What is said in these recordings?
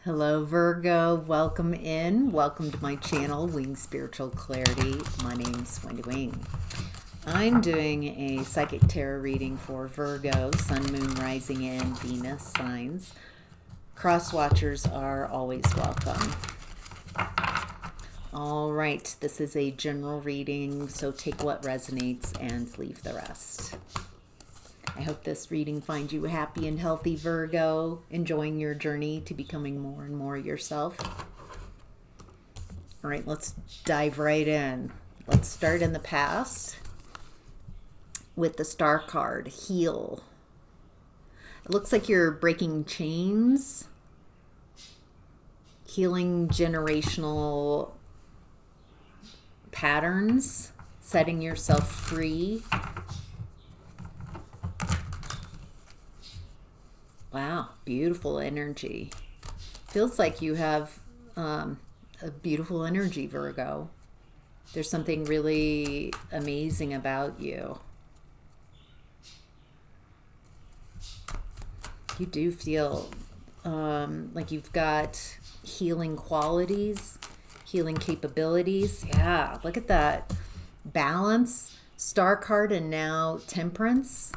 Hello, Virgo. Welcome in. Welcome to my channel, Wing Spiritual Clarity. My name's Wendy Wing. I'm doing a psychic tarot reading for Virgo, Sun, Moon, Rising, and Venus signs. Cross watchers are always welcome. All right, this is a general reading, so take what resonates and leave the rest. I hope this reading finds you happy and healthy, Virgo, enjoying your journey to becoming more and more yourself. All right, let's dive right in. Let's start in the past with the Star card, Heal. It looks like you're breaking chains, healing generational patterns, setting yourself free. Wow, beautiful energy. Feels like you have a beautiful energy, Virgo. There's something really amazing about you. You do feel like you've got healing qualities, healing capabilities. Yeah, look at that. Balance, Star card, and now Temperance.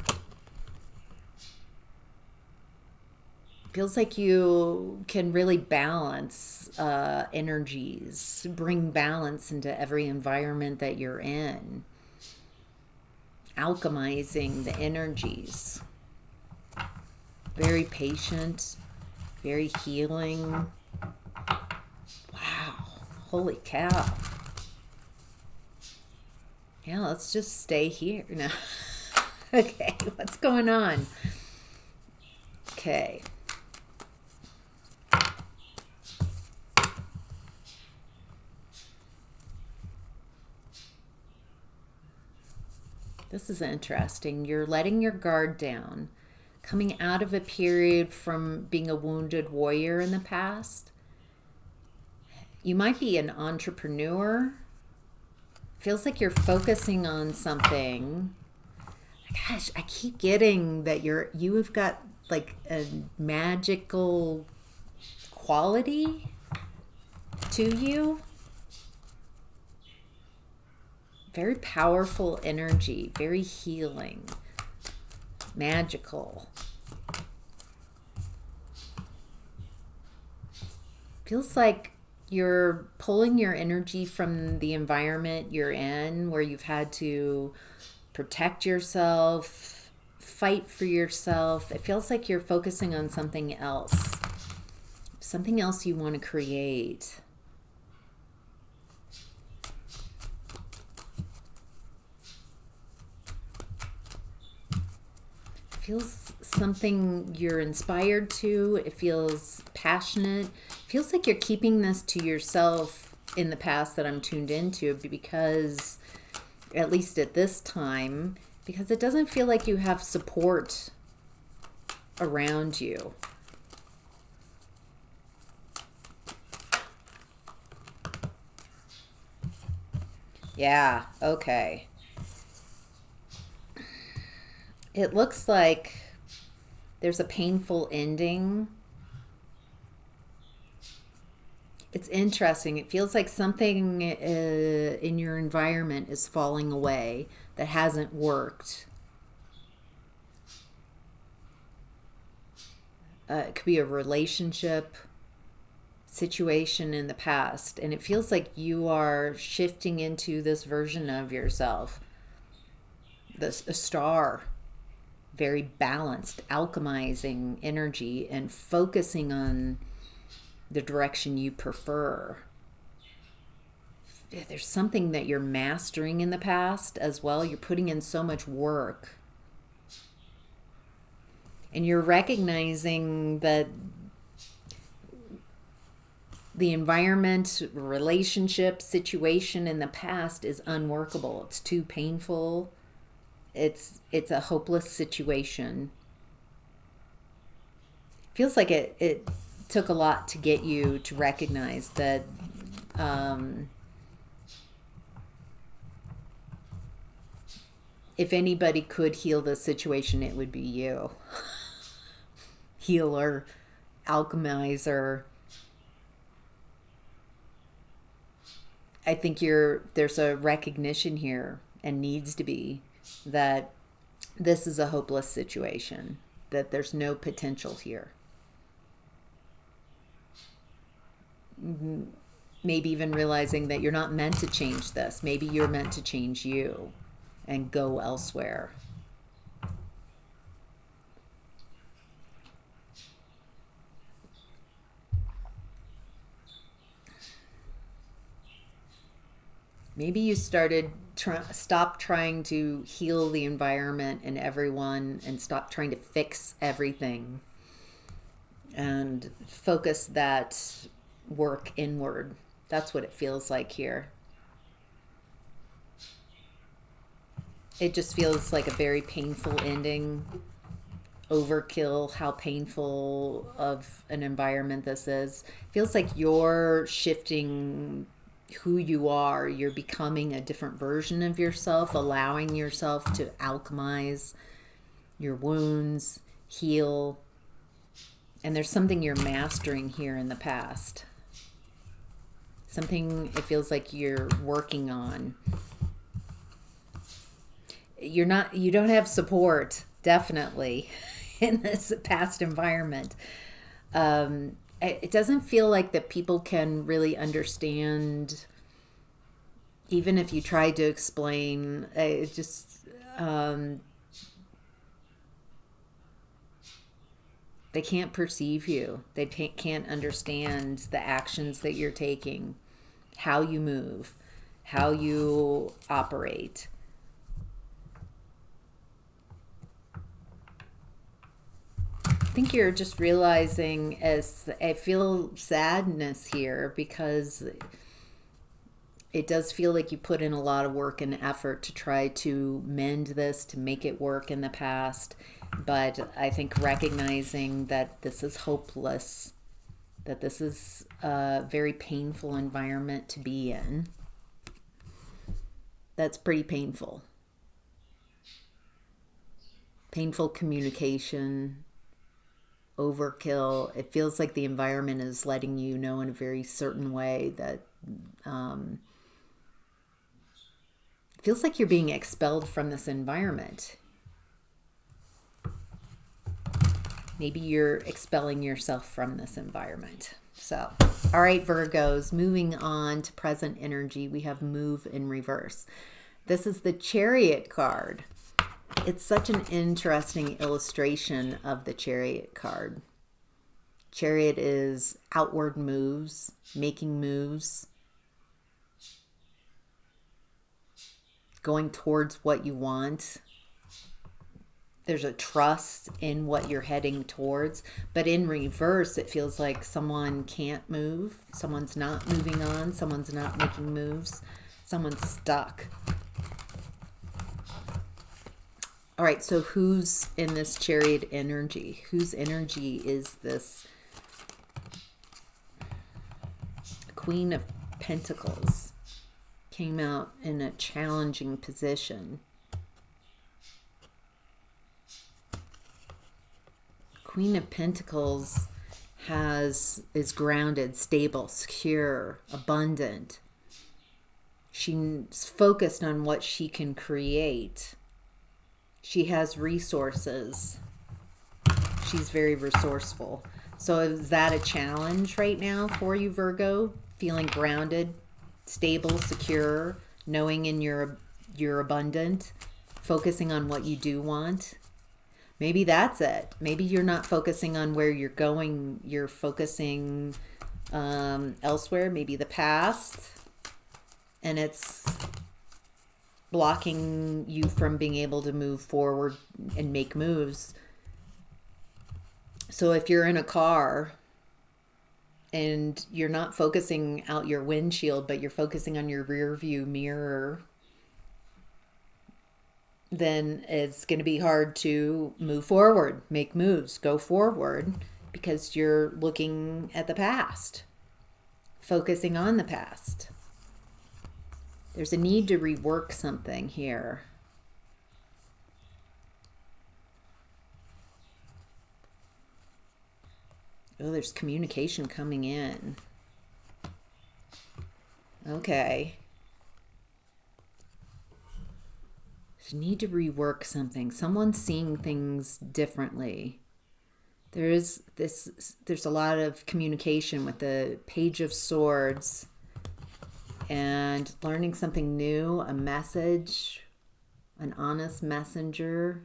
Feels like you can really balance energies, bring balance into every environment that you're in, alchemizing the energies. Very patient, very healing. Wow, holy cow. Yeah, let's just stay here now. Okay, what's going on? Okay. This is interesting. You're letting your guard down, coming out of a period from being a wounded warrior in the past. You might be an entrepreneur. Feels like you're focusing on something. Gosh, I keep getting that you have got like a magical quality to you. Very powerful energy, very healing, magical. Feels like you're pulling your energy from the environment you're in, where you've had to protect yourself, fight for yourself. It feels like you're focusing on something else you want to create. Feels something you're inspired to. It feels passionate. Feels like you're keeping this to yourself in the past that I'm tuned into, because at least at this time, because it doesn't feel like you have support around you. Yeah, okay. It looks like there's a painful ending. It's interesting. It feels like something in your environment is falling away that hasn't worked. It could be a relationship situation in the past, and it feels like you are shifting into this version of yourself, a star. Very balanced, alchemizing energy and focusing on the direction you prefer. There's something that you're mastering in the past as well. You're putting in so much work. And you're recognizing that the environment, relationship, situation in the past is unworkable. It's too painful. It's a hopeless situation. Feels like it took a lot to get you to recognize that if anybody could heal this situation, it would be you. Healer, alchemizer, I think there's a recognition here, and needs to be, that this is a hopeless situation, that there's no potential here. Maybe even realizing that you're not meant to change this. Maybe you're meant to change you and go elsewhere. Maybe you stop trying to heal the environment and everyone, and stop trying to fix everything, and focus that work inward. That's what it feels like here. It just feels like a very painful ending. Overkill, how painful of an environment this is. Feels like you're shifting who you are. You're becoming a different version of yourself, allowing yourself to alchemize your wounds, heal. And there's something you're mastering here in the past. Something it feels like you're working on. You don't have support, definitely, in this past environment. It doesn't feel like that people can really understand, even if you try to explain. It just they can't perceive you. They can't understand the actions that you're taking, how you move, how you operate. I think you're just realizing, as I feel sadness here, because it does feel like you put in a lot of work and effort to try to mend this, to make it work in the past. But I think recognizing that this is hopeless, that this is a very painful environment to be in. That's pretty painful. Painful communication, overkill. It feels like the environment is letting you know in a very certain way that it feels like you're being expelled from this environment. Maybe you're expelling yourself from this environment. So, all right, Virgos, moving on to present energy, we have move in reverse. This is the Chariot card. It's such an interesting illustration of the Chariot card. Chariot is outward moves, making moves, going towards what you want. There's a trust in what you're heading towards. But in reverse, it feels like someone can't move. Someone's not moving on. Someone's not making moves. Someone's stuck. All right, so who's in this Chariot energy? Whose energy is this? Queen of Pentacles came out in a challenging position. Queen of Pentacles is grounded, stable, secure, abundant. She's focused on what she can create. She has resources. She's very resourceful. So is that a challenge right now for you, Virgo? Feeling grounded, stable, secure, knowing you're abundant, focusing on what you do want? Maybe that's it. Maybe you're not focusing on where you're going. You're focusing elsewhere, maybe the past, and it's blocking you from being able to move forward and make moves. So if you're in a car and you're not focusing out your windshield, but you're focusing on your rear view mirror, then it's going to be hard to move forward, make moves, go forward, because you're looking at the past, focusing on the past. There's a need to rework something here. Oh, there's communication coming in. Okay. You need to rework something. Someone's seeing things differently. There's a lot of communication with the Page of Swords and learning something new, a message, an honest messenger.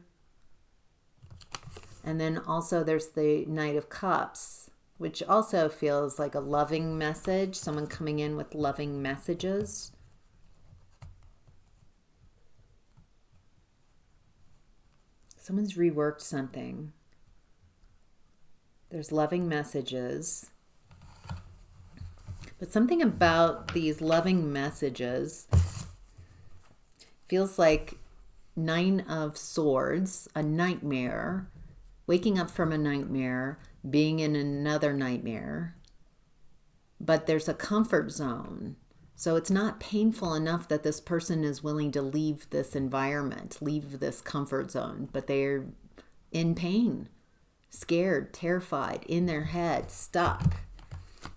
And then also there's the Knight of Cups, which also feels like a loving message, someone coming in with loving messages. Someone's reworked something. There's loving messages. But something about these loving messages feels like Nine of Swords, a nightmare, waking up from a nightmare, being in another nightmare. But there's a comfort zone. So it's not painful enough that this person is willing to leave this environment, leave this comfort zone, but they're in pain, scared, terrified, in their head, stuck.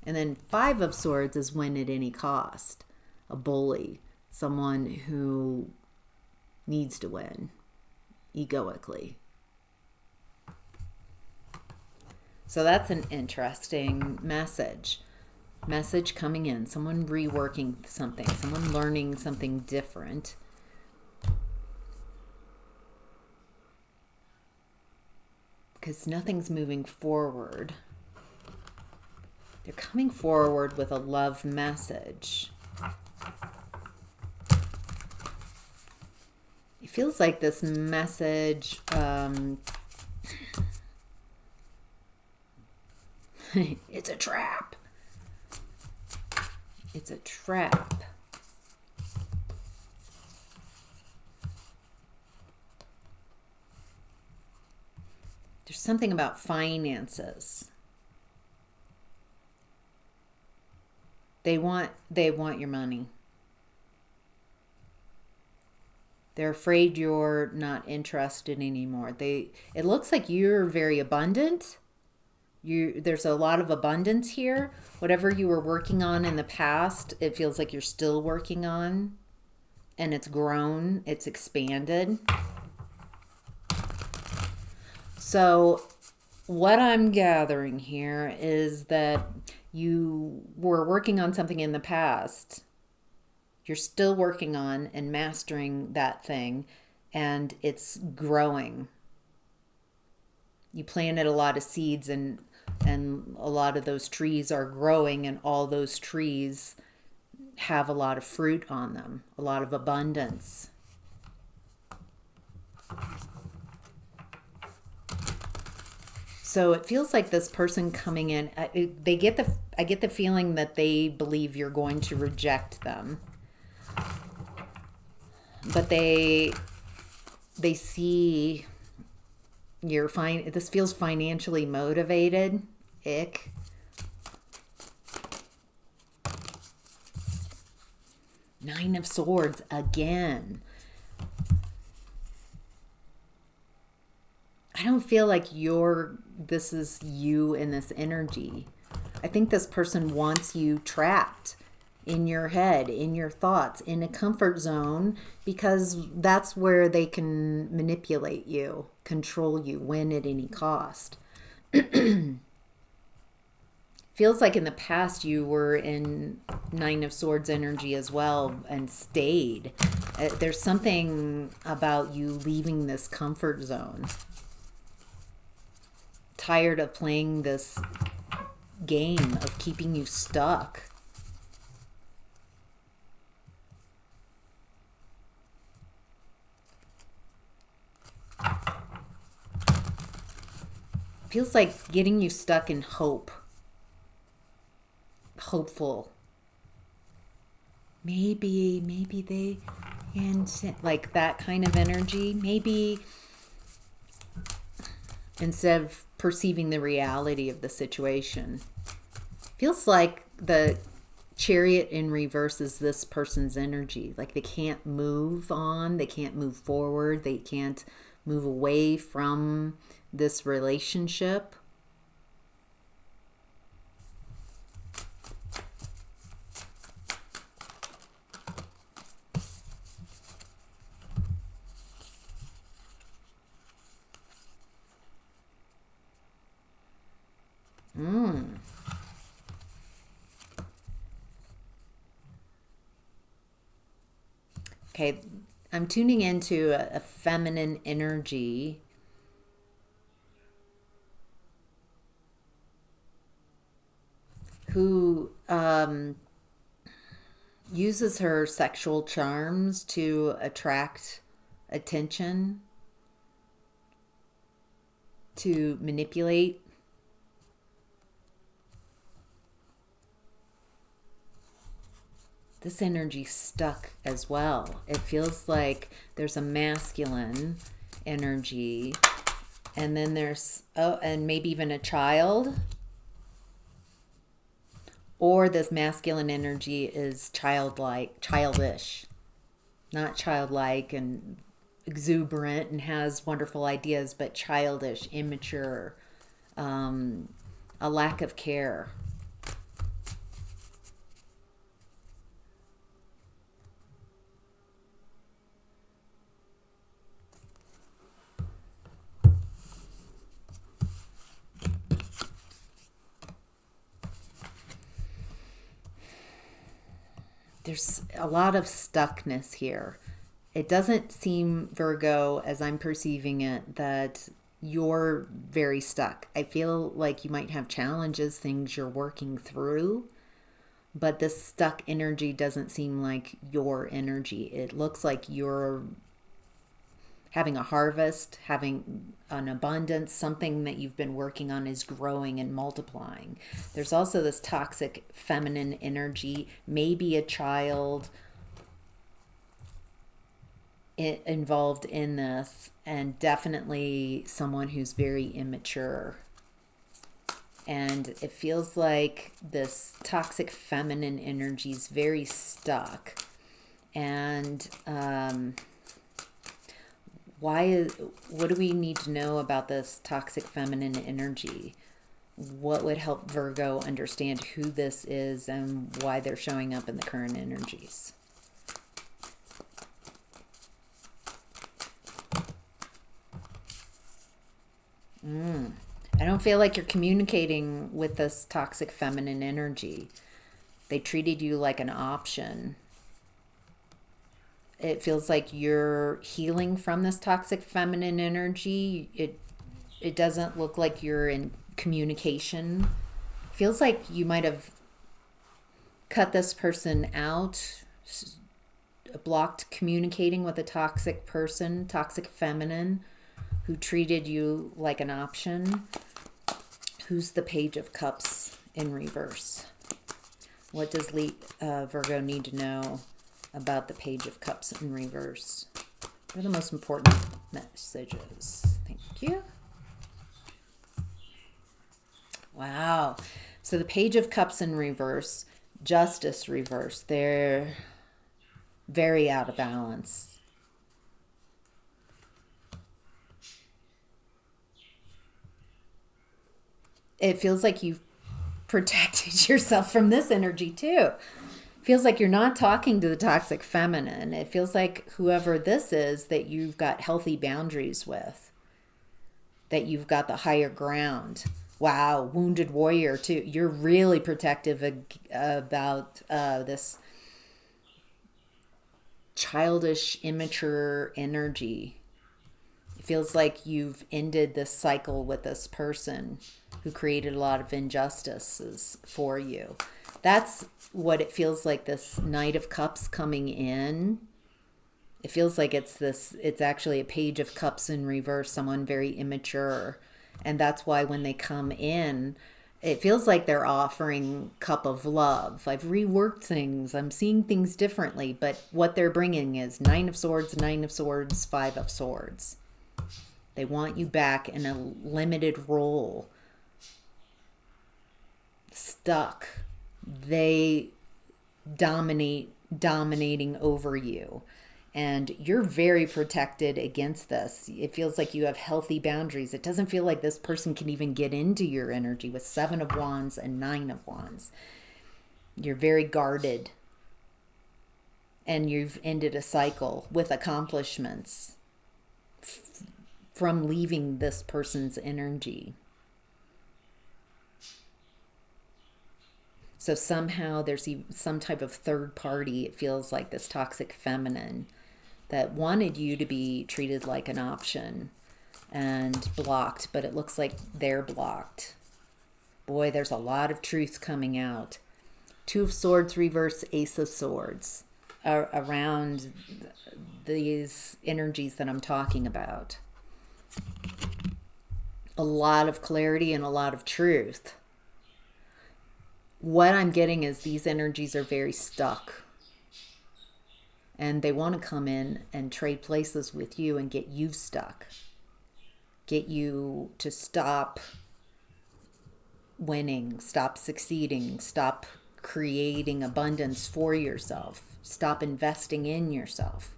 And then Five of Swords is win at any cost. A bully, someone who needs to win egoically. So that's an interesting message. Message coming in, someone reworking something, someone learning something different. Because nothing's moving forward. They're coming forward with a love message. It feels like this message, it's a trap. It's a trap. There's something about finances. They want your money. They're afraid you're not interested anymore. It looks like you're very abundant. There's a lot of abundance here. Whatever you were working on in the past, it feels like you're still working on, and it's grown, it's expanded. So what I'm gathering here is that you were working on something in the past. You're still working on and mastering that thing, and it's growing. You planted a lot of seeds, and a lot of those trees are growing, and all those trees have a lot of fruit on them, a lot of abundance. So it feels like this person coming in, I get the feeling that they believe you're going to reject them. But they see you're fine. This feels financially motivated. Ick. Nine of Swords again. I don't feel like this is you in this energy. I think this person wants you trapped in your head, in your thoughts, in a comfort zone, because that's where they can manipulate you, control you, win at any cost. Feels like in the past you were in Nine of Swords energy as well and stayed. There's something about you leaving this comfort zone. Tired of playing this game of keeping you stuck. Feels like getting you stuck in hope. Hopeful. Maybe they, and like that kind of energy. Maybe instead of perceiving the reality of the situation. Feels like the Chariot in reverse is this person's energy. Like they can't move on, they can't move forward, they can't move away from this relationship. Okay, I'm tuning into a feminine energy who uses her sexual charms to attract attention, to manipulate. This energy stuck as well. It feels like there's a masculine energy, and then there's, oh, and maybe even a child. Or this masculine energy is childlike, childish, not childlike and exuberant and has wonderful ideas, but childish, immature, a lack of care. There's a lot of stuckness here. It doesn't seem, Virgo, as I'm perceiving it, that you're very stuck. I feel like you might have challenges, things you're working through, but this stuck energy doesn't seem like your energy. It looks like you're having a harvest, having an abundance, something that you've been working on is growing and multiplying. There's also this toxic feminine energy, maybe a child involved in this, and definitely someone who's very immature. And it feels like this toxic feminine energy is very stuck. And what do we need to know about this toxic feminine energy? What would help Virgo understand who this is and why they're showing up in the current energies? I don't feel like you're communicating with this toxic feminine energy. They treated you like an option. It feels like you're healing from this toxic feminine energy. It doesn't look like you're in communication. It feels like you might have cut this person out, blocked communicating with a toxic person, toxic feminine, who treated you like an option. Who's the Page of Cups in reverse? What does Virgo need to know about the Page of Cups in reverse? What are the most important messages? Thank you. Wow. So the Page of Cups in reverse, Justice reverse, they're very out of balance. It feels like you've protected yourself from this energy too. Feels like you're not talking to the toxic feminine. It feels like whoever this is that you've got healthy boundaries with, that you've got the higher ground. Wow, wounded warrior too. You're really protective about this childish, immature energy. It feels like you've ended this cycle with this person who created a lot of injustices for you. That's what it feels like, this Knight of Cups coming in. It feels like it's actually a Page of Cups in reverse, someone very immature. And that's why when they come in, it feels like they're offering cup of love. I've reworked things. I'm seeing things differently. But what they're bringing is Nine of Swords, Five of Swords. They want you back in a limited role. Stuck. They dominating over you. And you're very protected against this. It feels like you have healthy boundaries. It doesn't feel like this person can even get into your energy with Seven of Wands and Nine of Wands. You're very guarded. And you've ended a cycle with accomplishments from leaving this person's energy. So somehow there's some type of third party, it feels like, this toxic feminine that wanted you to be treated like an option and blocked, but it looks like they're blocked. Boy, there's a lot of truth coming out. Two of Swords reverse, Ace of Swords around these energies that I'm talking about. A lot of clarity and a lot of truth. What I'm getting is these energies are very stuck. And they want to come in and trade places with you and get you stuck. Get you to stop winning, stop succeeding, stop creating abundance for yourself, stop investing in yourself.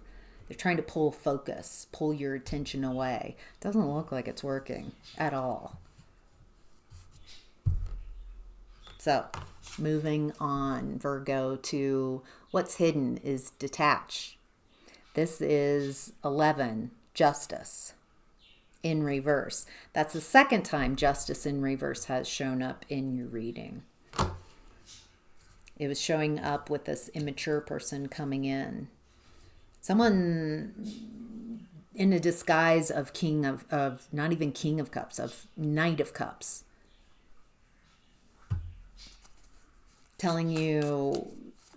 They're trying to pull focus, pull your attention away. Doesn't look like it's working at all. So, moving on, Virgo, to what's hidden is detach. This is 11, Justice in reverse. That's the second time Justice in reverse has shown up in your reading. It was showing up with this immature person coming in. Someone in a disguise of King of not even King of Cups, of Knight of Cups. Telling you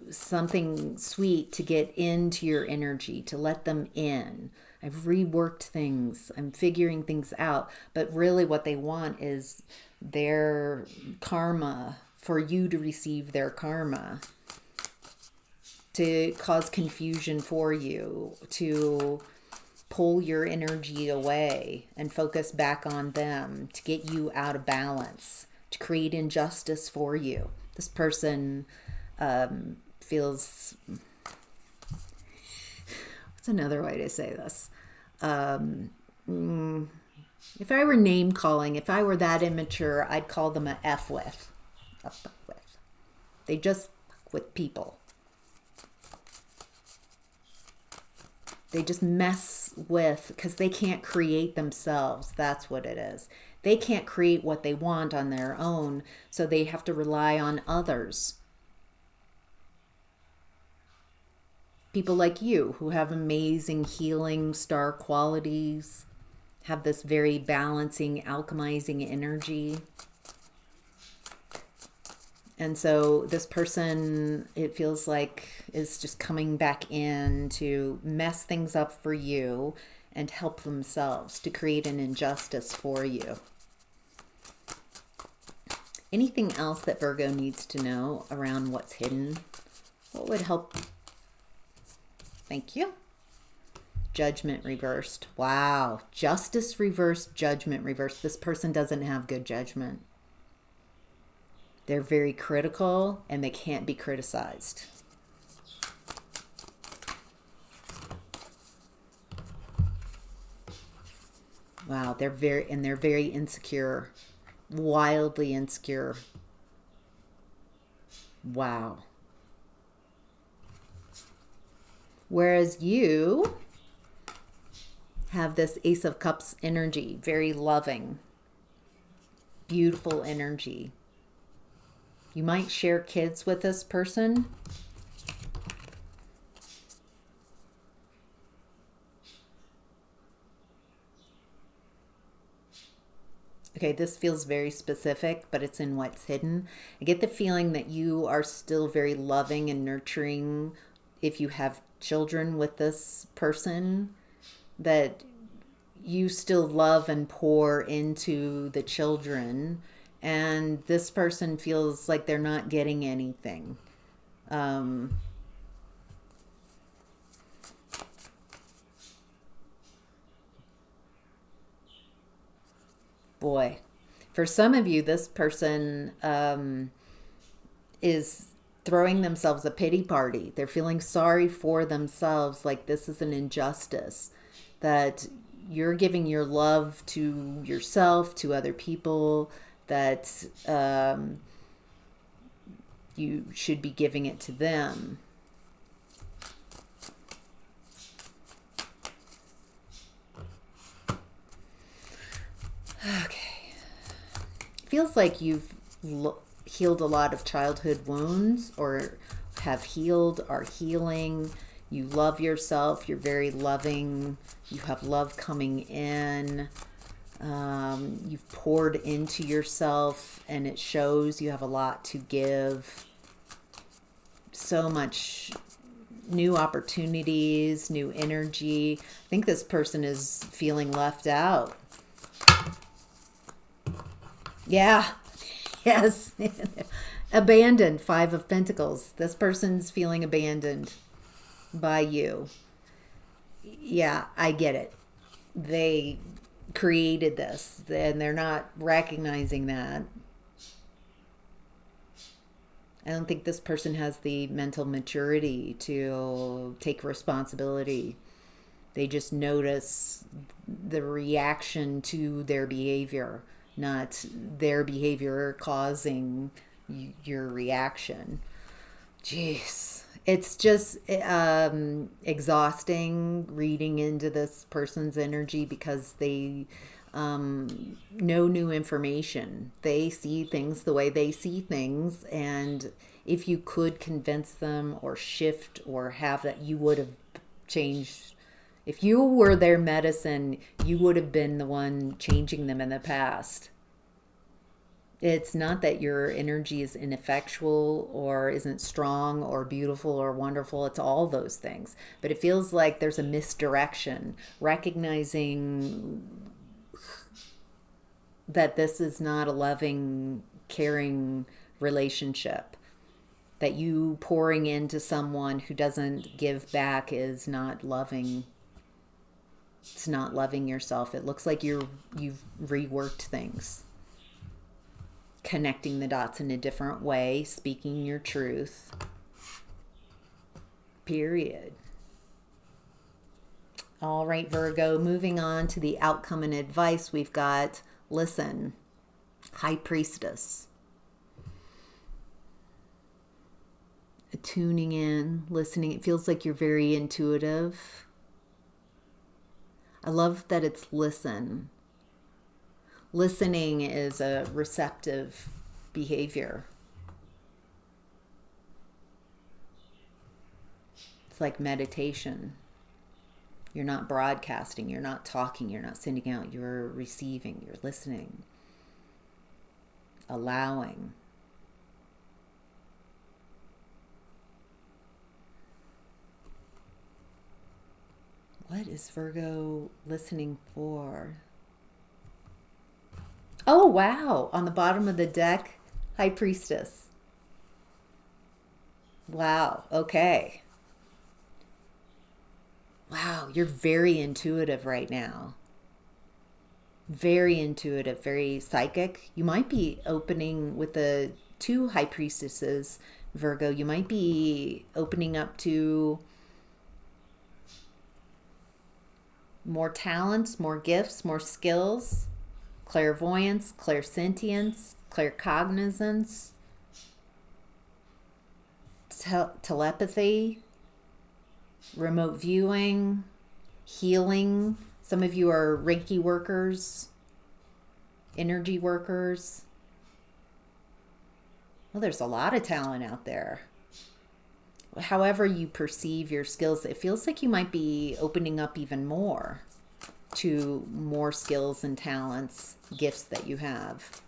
something sweet to get into your energy, to let them in. I've reworked things. I'm figuring things out. But really what they want is their karma, for you to receive their karma, to cause confusion for you, to pull your energy away and focus back on them, to get you out of balance, to create injustice for you. This person feels... What's another way to say this? If I were name calling, if I were that immature, I'd call them a F with. They just fuck with people. They just mess with, because they can't create themselves. That's what it is. They can't create what they want on their own, so they have to rely on others. People like you who have amazing healing star qualities, have this very balancing, alchemizing energy. And so this person, it feels like, is just coming back in to mess things up for you and help themselves, to create an injustice for you. Anything else that Virgo needs to know around what's hidden? What would help? Thank you. Judgment reversed. Wow. Justice reversed, judgment reversed. This person doesn't have good judgment. They're very critical and they can't be criticized. Wow, they're very insecure, wildly insecure. Wow. Whereas you have this Ace of Cups energy, very loving, beautiful energy. You might share kids with this person. Okay, this feels very specific, but it's in what's hidden. I get the feeling that you are still very loving and nurturing if you have children with this person, that you still love and pour into the children, and this person feels like they're not getting anything. Boy, for some of you, this person is throwing themselves a pity party. They're feeling sorry for themselves, like this is an injustice, that you're giving your love to yourself, to other people, that you should be giving it to them. Okay. Feels like you've healed a lot of childhood wounds, or have healed, are healing. You love yourself. You're very loving. You have love coming in. You've poured into yourself and it shows. You have a lot to give. So much new opportunities, new energy. I think this person is feeling left out. Yeah. Yes. Abandoned. 5 of Pentacles. This person's feeling abandoned by you. Yeah, I get it. They created this and they're not recognizing that. I don't think this person has the mental maturity to take responsibility. They just notice the reaction to their behavior, not their behavior causing your reaction. Jeez. It's just exhausting reading into this person's energy because they no new information. They see things the way they see things, and if you could convince them or shift or have that, you would have changed. If you were their medicine, you would have been the one changing them in the past. It's not that your energy is ineffectual or isn't strong or beautiful or wonderful. It's all those things. But it feels like there's a misdirection. Recognizing that this is not a loving, caring relationship. That you pouring into someone who doesn't give back is not loving. It's not loving yourself. It looks like you've reworked things. Connecting the dots in a different way, speaking your truth. Period. All right, Virgo, moving on to the outcome and advice, we've got listen, High Priestess. Tuning in, listening. It feels like you're very intuitive. I love that it's listen. Listening is a receptive behavior. It's like meditation. You're not broadcasting, you're not talking, you're not sending out, you're receiving, you're listening, allowing. What is Virgo listening for? Oh, wow. On the bottom of the deck, High Priestess. Wow. Okay. Wow. You're very intuitive right now. Very intuitive, very psychic. You might be opening with the 2 High Priestesses, Virgo. You might be opening up to more talents, more gifts, more skills. Clairvoyance, clairsentience, claircognizance, telepathy, remote viewing, healing. Some of you are Reiki workers, energy workers. Well, there's a lot of talent out there. However you perceive your skills, it feels like you might be opening up even more to more skills and talents, gifts that you have.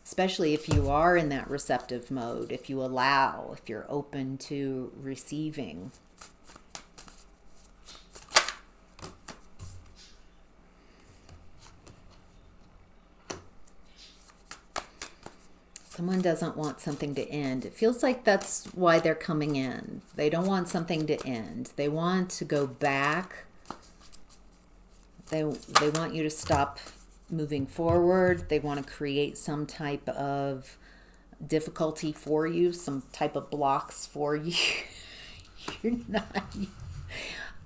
Especially if you are in that receptive mode, if you allow, if you're open to receiving. Someone doesn't want something to end. It feels like that's why they're coming in. They don't want something to end. They want to go back. They want you to stop moving forward. They want to create some type of difficulty for you, some type of blocks for you. You're not.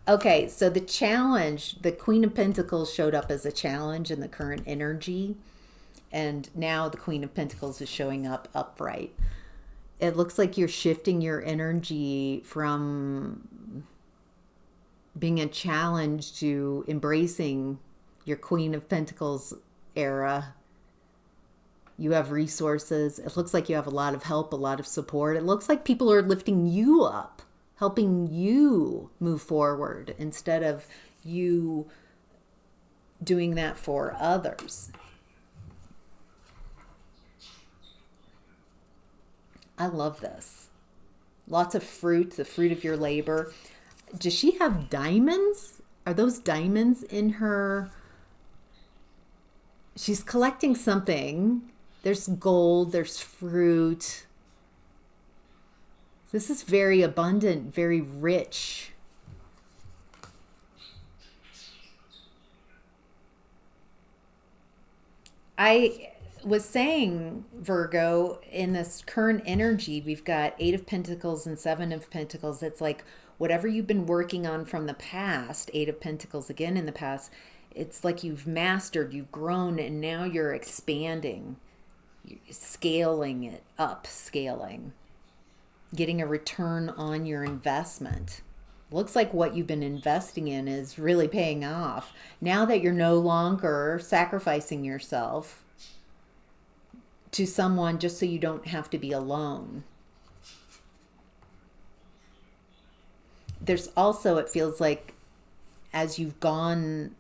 Okay, so the challenge, the Queen of Pentacles showed up as a challenge in the current energy. And now the Queen of Pentacles is showing up upright. It looks like you're shifting your energy from being a challenge to embracing your Queen of Pentacles era. You have resources. It looks like you have a lot of help, a lot of support. It looks like people are lifting you up, helping you move forward instead of you doing that for others. I love this. Lots of fruit, the fruit of your labor. Does she have diamonds? Are those diamonds in her? She's collecting something. There's gold, there's fruit. This is very abundant, very rich. I was saying, Virgo, in this current energy, we've got Eight of Pentacles and Seven of Pentacles. It's like whatever you've been working on from the past, Eight of Pentacles again in the past, it's like you've mastered, you've grown, and now you're expanding, you're scaling it up, scaling, getting a return on your investment. Looks like what you've been investing in is really paying off. Now that you're no longer sacrificing yourself to someone just so you don't have to be alone. There's also, it feels like, as you've gone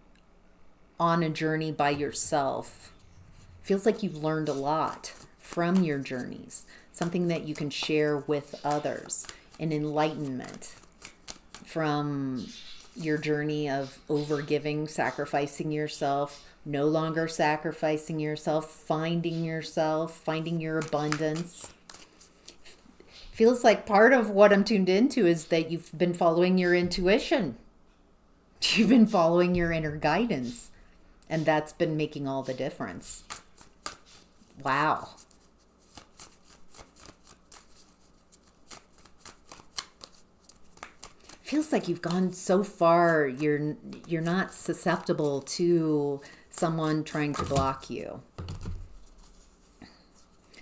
on a journey by yourself, feels like you've learned a lot from your journeys, something that you can share with others, an enlightenment from your journey of overgiving, sacrificing yourself, no longer sacrificing yourself, finding your abundance. Feels like part of what I'm tuned into is that you've been following your intuition. You've been following your inner guidance, and that's been making all the difference. Wow. Feels like you've gone so far, you're not susceptible to someone trying to block you.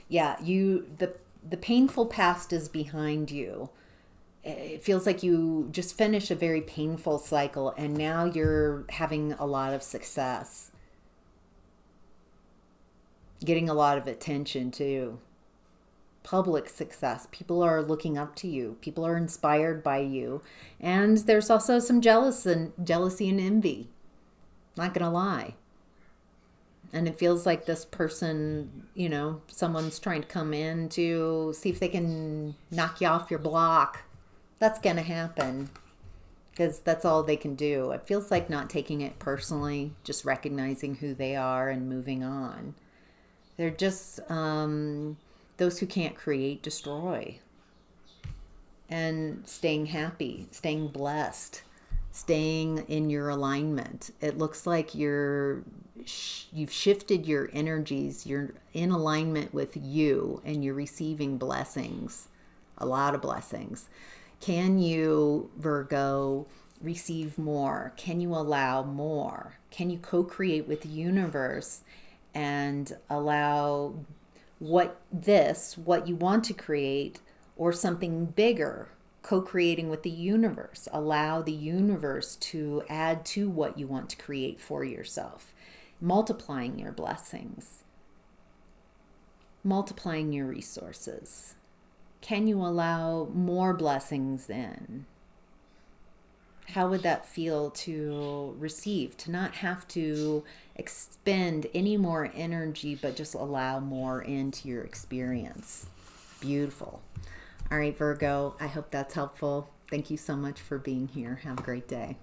Yeah, the painful past is behind you. It feels like you just finished a very painful cycle and now you're having a lot of success. Getting a lot of attention too. Public success. People are looking up to you. People are inspired by you. And there's also some jealousy and envy. Not gonna lie. And it feels like this person, someone's trying to come in to see if they can knock you off your block. That's gonna happen because that's all they can do. It feels like not taking it personally, just recognizing who they are and moving on. They're just those who can't create, destroy. And staying happy, staying blessed, staying in your alignment. It looks like you've shifted your energies. You're in alignment with you and you're receiving blessings, a lot of blessings. Can you, Virgo, receive more? Can you allow more? Can you co-create with the universe and allow what you want to create or something bigger, co-creating with the universe. Allow the universe to add to what you want to create for yourself. Multiplying your blessings. Multiplying your resources. Can you allow more blessings in? How would that feel to receive, to not have to expend any more energy, but just allow more into your experience? Beautiful. All right, Virgo, I hope that's helpful. Thank you so much for being here. Have a great day.